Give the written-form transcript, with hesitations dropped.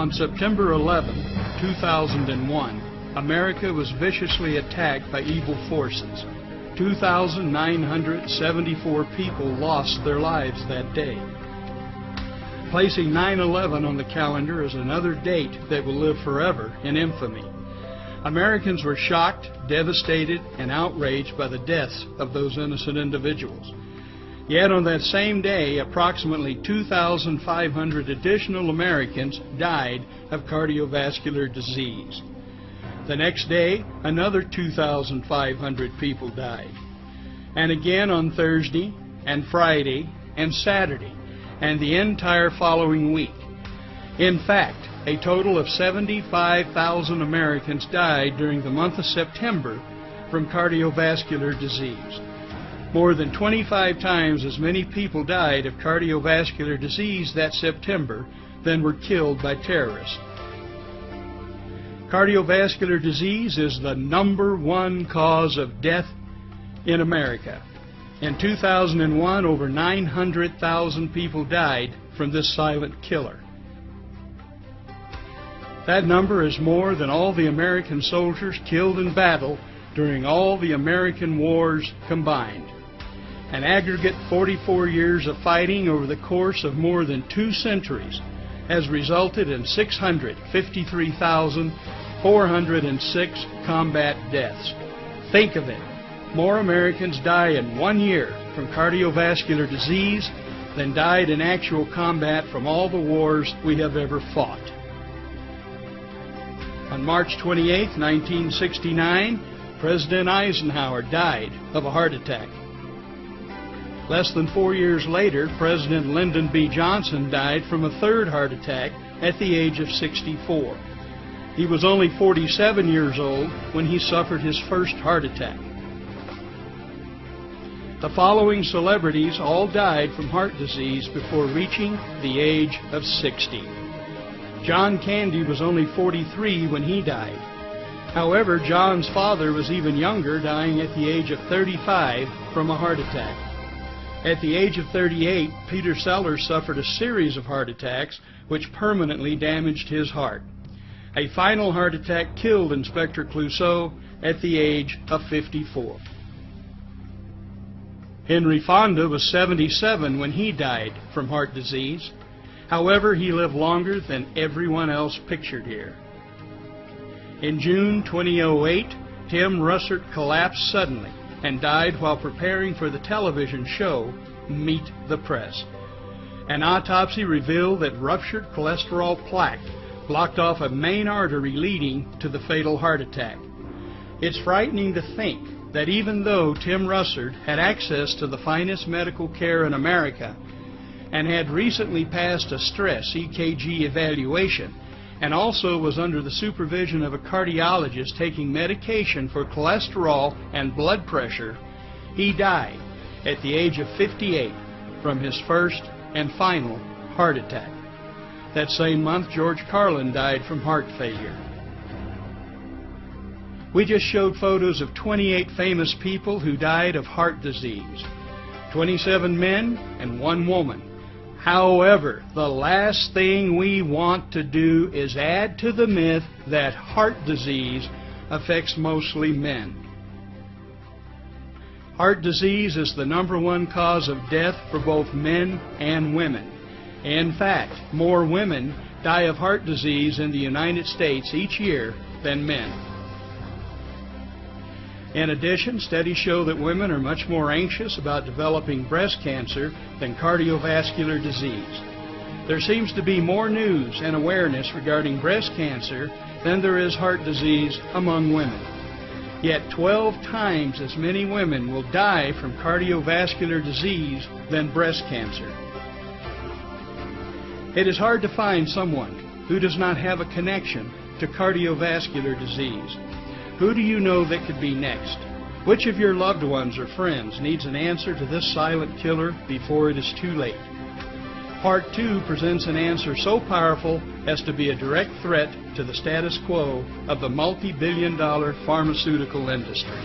On September 11, 2001, America was viciously attacked by evil forces. 2,974 people lost their lives that day. Placing 9/11 on the calendar is another date that will live forever in infamy. Americans were shocked, devastated, and outraged by the deaths of those innocent individuals. Yet on that same day, approximately 2,500 additional Americans died of cardiovascular disease. The next day, another 2,500 people died. And again on Thursday, and Friday, and Saturday, and the entire following week. In fact, a total of 75,000 Americans died during the month of September from cardiovascular disease. More than 25 times as many people died of cardiovascular disease that September than were killed by terrorists. Cardiovascular disease is the #1 cause of death in America. In 2001, over 900,000 people died from this silent killer. That number is more than all the American soldiers killed in battle during all the American wars combined. An aggregate 44 years of fighting over the course of more than 2 centuries has resulted in 653,406 combat deaths. Think of it. More Americans die in 1 year from cardiovascular disease than died in actual combat from all the wars we have ever fought. On March 28, 1969, President Eisenhower died of a heart attack. Less than 4 years later, President Lyndon B. Johnson died from a third heart attack at the age of 64. He was only 47 years old when he suffered his first heart attack. The following celebrities all died from heart disease before reaching the age of 60. John Candy was only 43 when he died. However, John's father was even younger, dying at the age of 35 from a heart attack. At the age of 38, Peter Sellers suffered a series of heart attacks which permanently damaged his heart. A final heart attack killed Inspector Clouseau at the age of 54. Henry Fonda was 77 when he died from heart disease. However, he lived longer than everyone else pictured here. In June 2008, Tim Russert collapsed suddenly and died while preparing for the television show Meet the Press. An autopsy revealed that ruptured cholesterol plaque blocked off a main artery leading to the fatal heart attack. It's frightening to think that even though Tim Russert had access to the finest medical care in America and had recently passed a stress EKG evaluation and also was under the supervision of a cardiologist taking medication for cholesterol and blood pressure, he died at the age of 58 from his first and final heart attack. That same month, George Carlin died from heart failure. We just showed photos of 28 famous people who died of heart disease, 27 men and 1 woman. However, the last thing we want to do is add to the myth that heart disease affects mostly men. Heart disease is the #1 cause of death for both men and women. In fact, more women die of heart disease in the United States each year than men. In addition, studies show that women are much more anxious about developing breast cancer than cardiovascular disease. There seems to be more news and awareness regarding breast cancer than there is heart disease among women. Yet 12 times as many women will die from cardiovascular disease than breast cancer. It is hard to find someone who does not have a connection to cardiovascular disease. Who do you know that could be next? Which of your loved ones or friends needs an answer to this silent killer before it is too late? Part 2 presents an answer so powerful as to be a direct threat to the status quo of the multi-billion-dollar pharmaceutical industry.